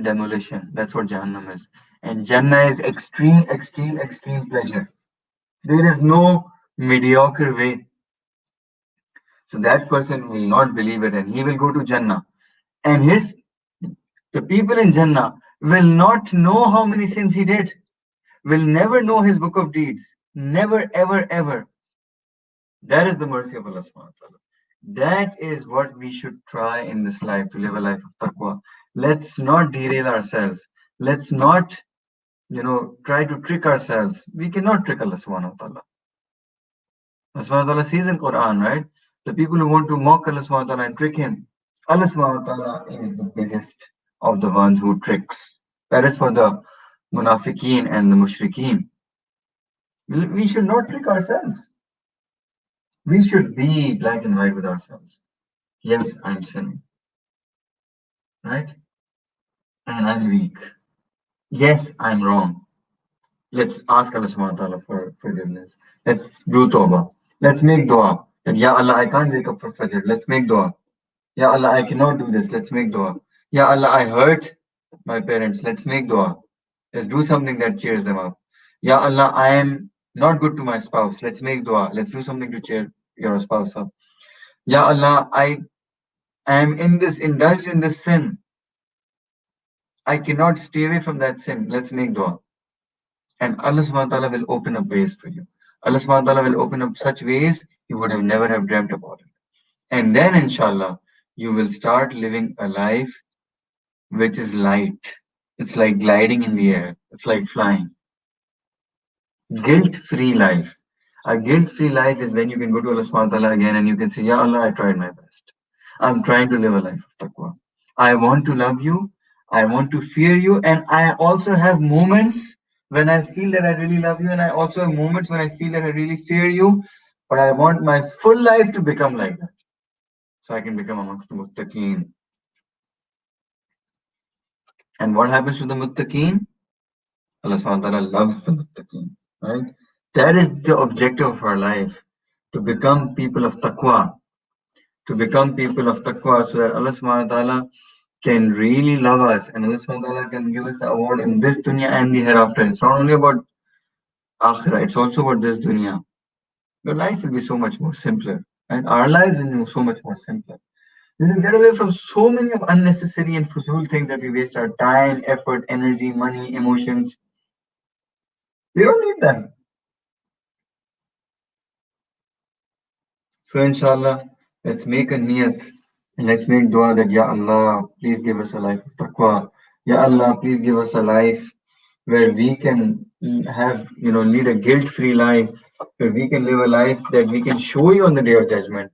S1: demolition. That's what Jahannam is. And Jannah is extreme pleasure. There is no mediocre way. So that person will not believe it and he will go to Jannah. And the people in Jannah will not know how many sins he did, will never know his book of deeds. Never, ever, ever. That is the mercy of Allah subhanahu wa ta'ala. That is what we should try in this life, to live a life of taqwa. Let's not derail ourselves. Let's not, try to trick ourselves. We cannot trick Allah subhanahu wa ta'ala. Allah subhanahu wa ta'ala says in Quran, right? The people who want to mock Allah subhanahu wa ta'ala and trick him, Allah subhanahu wa ta'ala is the biggest of the ones who tricks. That is for the munafiqeen and the mushrikeen. We should not trick ourselves. We should be black and white with ourselves. Yes, I'm sinning. Right? And I'm weak. Yes, I'm wrong. Let's ask Allah subhanahu wa ta'ala for forgiveness. Let's do tawbah. Let's make dua. That, Ya Allah, I can't wake up for Fajr. Let's make dua. Ya Allah, I cannot do this. Let's make dua. Ya Allah, I hurt my parents. Let's make dua. Let's do something that cheers them up. Ya Allah, I am not good to my spouse. Let's make dua. Let's do something to cheer your spouse up. Ya Allah, I am indulged in this sin. I cannot stay away from that sin. Let's make dua. And Allah subhanahu wa ta'ala will open up ways for you. Allah subhanahu wa ta'ala will open up such ways you would have never have dreamt about it. And then inshallah, you will start living a life which is light. It's like gliding in the air. It's like flying. Guilt-free life. A guilt-free life is when you can go to Allah subhanahu wa ta'ala again and you can say, Ya Allah, I tried my best. I'm trying to live a life of taqwa. I want to love you. I want to fear you. And I also have moments when I feel that I really love you. And I also have moments when I feel that I really fear you. But I want my full life to become like that. So I can become amongst the muttaqeen. And what happens to the muttaqeen? Allah subhanahu wa ta'ala loves the muttaqeen. Right? That is the objective of our life. To become people of taqwa. To become people of taqwa so that Allah subhanahu wa ta'ala can really love us and Allah subhanahu wa ta'ala can give us the award in this dunya and the hereafter. It's not only about akhirah, it's also about this dunya. Your life will be so much more simpler. And our lives will be so much more simpler. We will get away from so many of unnecessary and fuzul things that we waste our time, effort, energy, money, emotions. We don't need them. So inshallah, let's make a niyat and let's make dua that Ya Allah, please give us a life of taqwa. Ya Allah, please give us a life where we can have, lead a guilt-free life, where we can live a life that we can show you on the day of judgment,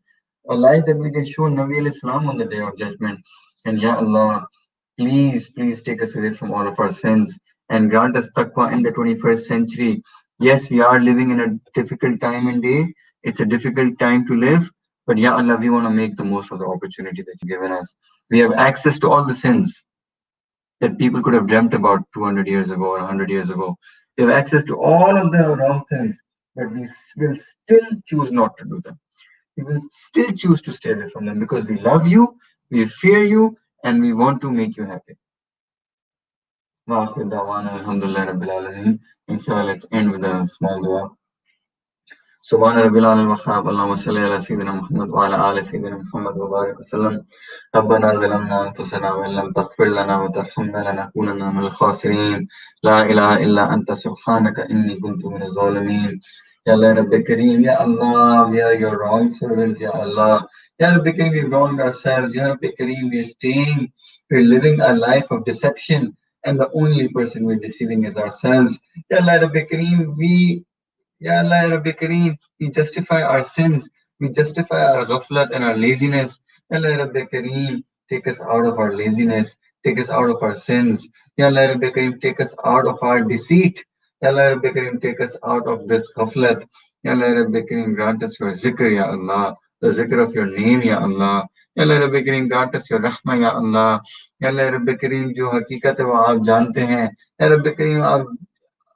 S1: a life that we can show Nabi al-Islam on the day of judgment. And Ya Allah, please, please take us away from all of our sins and grant us taqwa in the 21st century. Yes, we are living in a difficult time and day. It's a difficult time to live, but Ya Allah, we want to make the most of the opportunity that you've given us. We have access to all the sins that people could have dreamt about 200 years ago or 100 years ago. We have access to all of the wrong things, but we will still choose not to do them. We will still choose to stay away from them because we love you, we fear you, and we want to make you happy. Inshallah, let's end with a small dua. سبحان ربي العلى الوهاب اللهم صل على سيدنا محمد وعلى آل سيدنا محمد وبارك وسلم ربنا ظلمنا أنفسنا وإن لم تغفر لنا وترحمنا لنكونن من الخاسرين لا إله إلا أنت سبحانك إني كنت من الظالمين Ya Allah, Rabbi Kareem, Ya Allah, we are your wrong servants, Ya Allah. Ya Rabbi Kareem, we wronged ourselves. Ya Rabbi Kareem, we're living a life of deception, and the only person we're deceiving is ourselves. Ya Allah, Rabbi Kareem, Ya Allah, Rabbi Kareem, we justify our sins, we justify our ghaflat and our laziness. Ya Allah, Rabbi Kareem, take us out of our laziness, take us out of our sins. Ya Allah, Rabbi Kareem, take us out of our deceit. Ya Allah, Rabbi Kareem, take us out of this ghaflat. Ya Allah, Rabbi Kareem, grant us your zikr, Ya Allah, the zikr of your name, Ya Allah. Ya Allah, Rabbi Kareem, grant us your rahmah, Ya Allah. Ya Allah, Rabbi Kareem, जो हकीकत है वो आप जानते हैं. Ya Rabbi Kareem,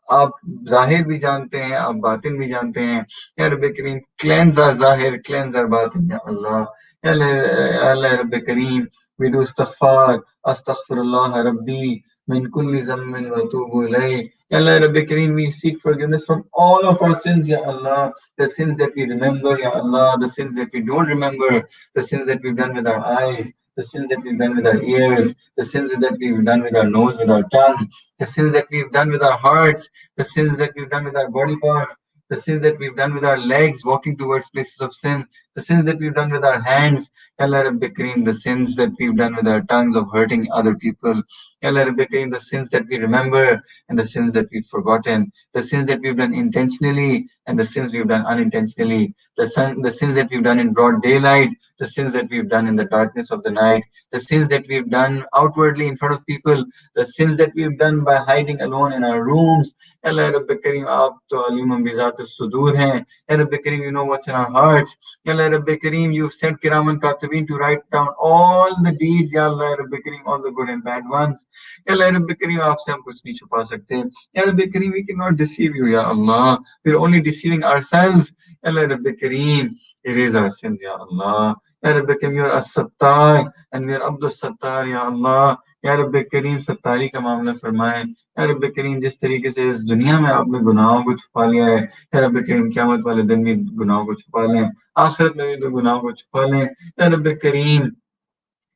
S1: आप जाहिर भी जानते हैं, आप बातिन भी जानते हैं. या रब करीम, cleanse our zahir, cleanse our batin, ya Allah. Ya Allah, Rabbi Kareem, we do istighfar, astaghfirullah Rabbi, min kulli zammin wa tubu ilayh. Ya Allah, Rabbi Kareem, we seek forgiveness from all of our sins, Ya Allah. The sins that we remember, Ya Allah, the sins that we don't remember, the sins that we've done with our eyes, the sins that we've done with our ears, the sins that we've done with our nose, with our tongue, the sins that we've done with our hearts, the sins that we've done with our body parts, the sins that we've done with our legs walking towards places of sin, the sins that we've done with our hands, Allah Rabbi Kareem, the sins that we've done with our tongues of hurting other people, Allah Rabbi Kareem, the sins that we remember and the sins that we've forgotten, the sins that we've done intentionally and the sins we've done unintentionally, the sins that we've done in broad daylight, the sins that we've done in the darkness of the night, the sins that we've done outwardly in front of people, the sins that we've done by hiding alone in our rooms. Allah Rabbi Kareem, aap to alim bizat sudur hain. Ya Rabbi Kareem, you know what's in our hearts. Ya Allah Rabbi Kareem, you've sent Kiraman Katibin to write down all the deeds, Ya Allah Rabbi Kareem, all the good and bad ones. Ya Allah Rabbi Kareem, aapse hum kuch nahi chupa sakte. Ya Rabbi Kareem, we cannot deceive you, Ya Allah. We're only deceiving ourselves. Ya Allah Rabbi Kareem, erase our sins, Ya Allah. Ya Rabbi Kareem, you are as-Sattar and we are Abdul Sattar, Ya Allah. या रब करीम सत्तारी का मामला फरमाए. या रब करीम, जिस तरीके से इस दुनिया में आपने गुनाहों को छुपा लिया है, या रब करीम क़यामत वाले दिन भी गुनाहों को छुपा लें, आखिरत में भी गुनाहों को छुपा लें. या रब करीम,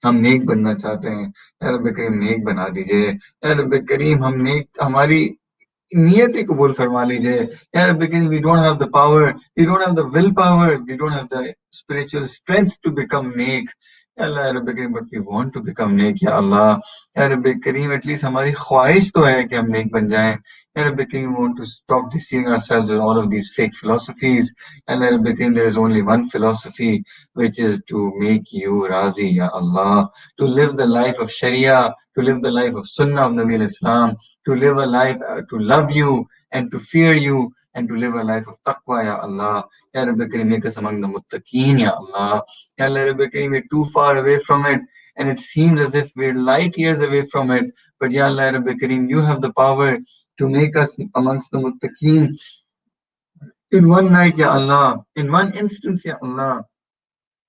S2: हम नेक बनना चाहते हैं, या रब्बे करीम नेक बना दीजिए। या रब्बे करीम हम नेक, हमारी नियत ही कबूल फरमा लीजिए। या रब्बे करीम, we don't have the power, we don't have the willpower, we don't have the spiritual strength to become नेक। या अल्लाह या रब्बे करीम, but we want to become नेक या अल्लाह। या रब्बे करीम, एटलीस्ट हमारी ख्वाहिश तो है कि हम नेक बन जाएं। या रब्बे करीम, we want to stop deceiving ourselves with all of these fake philosophies। या अल्लाह रब्बे करीम, there is only one philosophy, which is to make you razi ya Allah, to live the life of Sharia, to live the life of Sunnah of Nabi al-Islam, to live a life to love you and to fear you and to live a life of taqwa ya Allah. Ya Rabbi Kareem, make us among the muttaqeen ya Allah. Ya Allah Rabbi Kareem, we're too far away from it and it seems as if we're light years away from it. But Ya Allah Rabbi Kareem, you have the power to make us amongst the muttaqeen in one night ya Allah, in one instance ya Allah.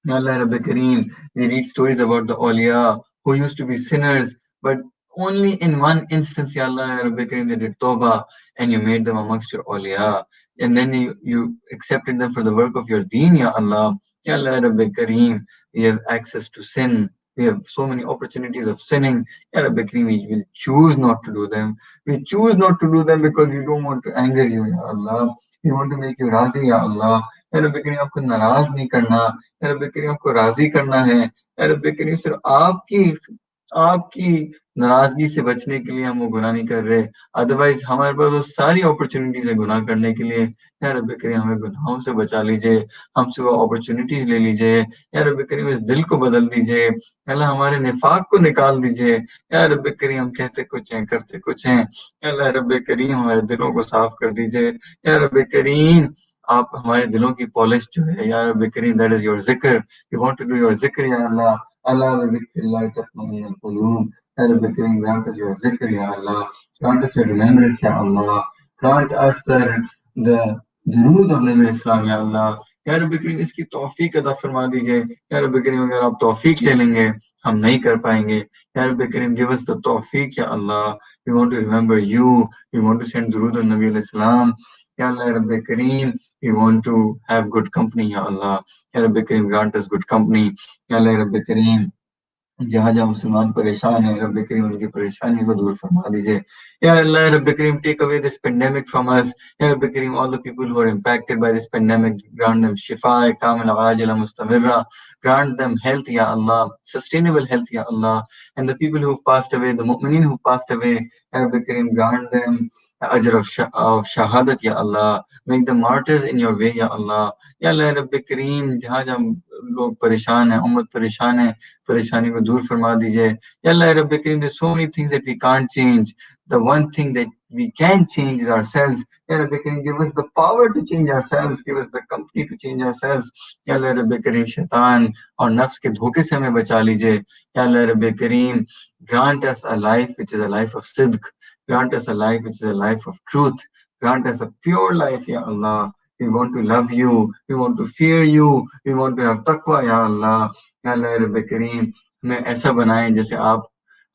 S2: Ya Allah Rabbi Kareem, we read stories about the awliya who used to be sinners, but only in one instance, Ya Allah Rabbi Kareem, they did tawbah and you made them amongst your awliya. And then you accepted them for the work of your deen, Ya Allah. Ya Allah Rabbi Kareem, we have access to sin. We have so many opportunities of sinning. Ya Rabbi Kareem, we will choose not to do them. We choose not to do them because we don't want to anger you, Ya Allah. We want to make you razi, Ya Allah. Ya Rabbi Kareem, आपको नाराज नहीं करना। या रब्बे करीम, आपको राजी करना है। या रब्बे करीम, सिर्फ आपकी आपकी नाराजगी से बचने के लिए हम वो गुनाह नहीं कर रहे, अदरवाइज हमारे पास वो सारी अपॉर्चुनिटीज है गुनाह करने के लिए। या रब्बे करीम, हमें गुनाहों से बचा लीजिए, हमसे वो अपॉर्चुनिटीज ले लीजिए। या रब्बे करीम, इस दिल को बदल दीजिए। या अल्लाह, हमारे निफाक को निकाल दीजिए। या रब्बे करीम, हम कहते कुछ हैं करते कुछ हैं। या अल्लाह रब्बे करीम, हमारे दिलों को साफ कर दीजिए। या रब्बे करीम, आप हमारे दिलों की पॉलिश जो है, या रब्बे करीम, दैट इज योर जिक्र। We want to do your जिक्र या अल्लाह। अल्लाह बिज़िक्रिल्लाह तत्मइन्नुल क़ुलूब। या रब्बे करीम, grant us your zikr ya Allah, grant us your remembrance ya Allah, grant us the दुरूद of Nabi Islam ya Allah। या रब्बे करीम, इसकी तौफीक अता फरमा दीजिए। या रब्बे करीम, अगर आप तौफीक ले लेंगे हम नहीं कर पाएंगे। या रब्बे करीम, give us the तौफीक या अल्लाह। We want to remember you, we want to send दुरूद on Nabi Islam। Ya Allah Rabbi Kareem, we want to have good company, Ya Allah. Ya Rabbi Kareem, grant us good company. Ya Allah Rabbi Kareem, जहाँ जहाँ मुसलमान परेशान है, रब्बे करीम उनकी परेशानी को दूर फरमा दीजिए। या अल्लाह रब्बे करीम, take away this pandemic from us। या रब्बे करीम, all the people who are impacted by this pandemic, grant them shifa kamila ajila mustamirra, grant them health ya Allah, sustainable health ya Allah। And the people who have passed away, the mu'mineen who passed away, ya रब्बे Karim, grant them ajr of shahadat ya Allah, make them martyrs in your way ya Allah। या अल्लाह रब्बे करीम, जहाँ जहाँ लोग परेशान हैं, उम्मत परेशान है, परेशानी को दूर फरमा दीजिए। या अल्लाह रब्बे करीम, there's so many things that we can't change, the one thing that we can change is ourselves। या रब्बे करीम, give us the power to change ourselves, give us the company to change ourselves। या अल्लाह रब्बे करीम, शैतान और नफ्स के धोखे से हमें बचा लीजिए। या अल्लाह रब्बे करीम, grant us a life which is a life of sidq, grant us a life which is a life of truth, grant us a pure life ya Allah। We want to love you, we want to fear you, we want to have taqwa ya Allah। या अल्लाह रब्बे करीम, हमें ऐसा बनाएं जैसे आप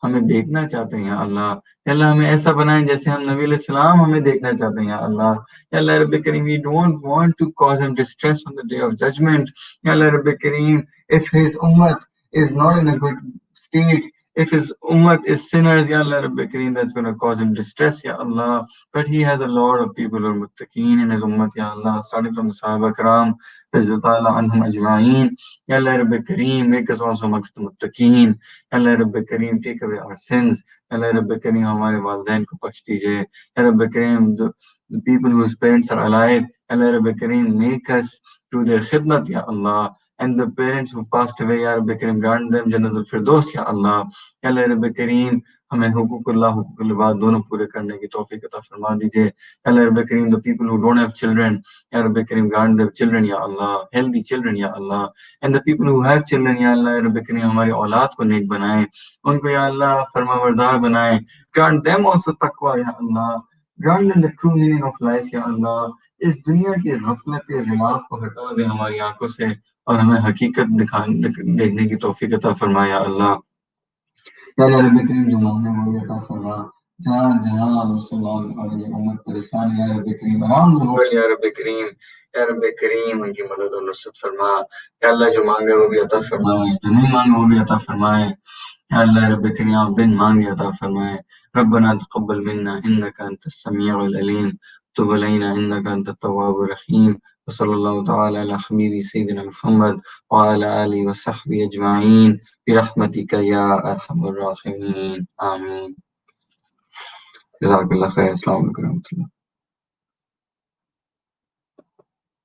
S2: हमें देखना चाहते हैं या अल्लाह। या अल्लाह, हमें ऐसा बनाएं जैसे हम नबी अलैहिस्सलाम हमें देखना चाहते हैं या अल्लाह। या अल्लाह रब्बे करीम, we don't want to cause him distress on the day of judgment। या अल्लाह रब्बे करीम, if his ummah is not in a good state, if his ummah is sinners, Ya Allah Rabbi Kareem, that's going to cause him distress, Ya Allah. But he has a lot of people who are muttaqeen in his ummah, Ya Allah, starting from the Sahaba Karam, Rizwatullah anhum ajma'een. Ya Allah Rabbi Kareem, make us also amongst the muttaqeen। Ya Allah Rabbi Kareem, take away our sins। Ya Allah Rabbi Kareem, हमारे वालिदैन को बख्श दीजिए। Ya Rabbi Kareem, the people whose parents are alive, Ya Allah Rabbi Kareem, make us do their khidmat, Ya Allah। And the parents who passed away, Ya Rabbi Kareem, grant them Jannatul Firdaus, Ya Allah। या अल्लाह रब्बे करीम, हमें हुकूकुल्लाह हुकूकुल इबाद दोनों पूरे करने की तौफीक अता फरमा दीजिए। या अल्लाह रब्बे करीम, the people who don't have children, या रब्बे करीम, grant them children या अल्लाह, healthy children या अल्लाह। And the people who have children, या अल्लाह रब्बे करीम, हमारी औलाद को नेक बनाएं, उनको या अल्लाह फरमाबरदार बनाएं। Grant them also taqwa या अल्लाह, grant them the true meaning of life या अल्लाह। इस दुनिया की गफलत के गिलाफ को हटा दे हमारी आंखों से और हमें हकीकत देखने की तौफीक अता फरमाया अल्लाह। या अल्लाह रब्बे करीम, जो मांगने वाले अता फरमा। जहाँ जहाँ मुसलमान और ये उम्मत परेशान है, या रब करीम अराउंड द वर्ल्ड, या रब करीम उनकी मदद और नुसरत फरमा। या अल्लाह जो मांगे वो भी अता फरमाए, जो नहीं मांगे वो भी अता फरमाए। या अल्लाह रब करीम आप बिन मांगे अता फरमाए। रब्बना तक़ब्बल मिन्ना इन्नका अंतस समीउल अलीम, तुब अलैना इन्नका अंतत तव्वाबुर रहीम। वसल्लल्लाहु तआला अला हबीबी सय्यिदिना मुहम्मद व अला आलिहि व सहबिहि अजमाइन बिरहमतिका या अरहमर राहिमीन, आमीन। जज़ाकल्लाह खैर। अस्सलाम वालेकुम।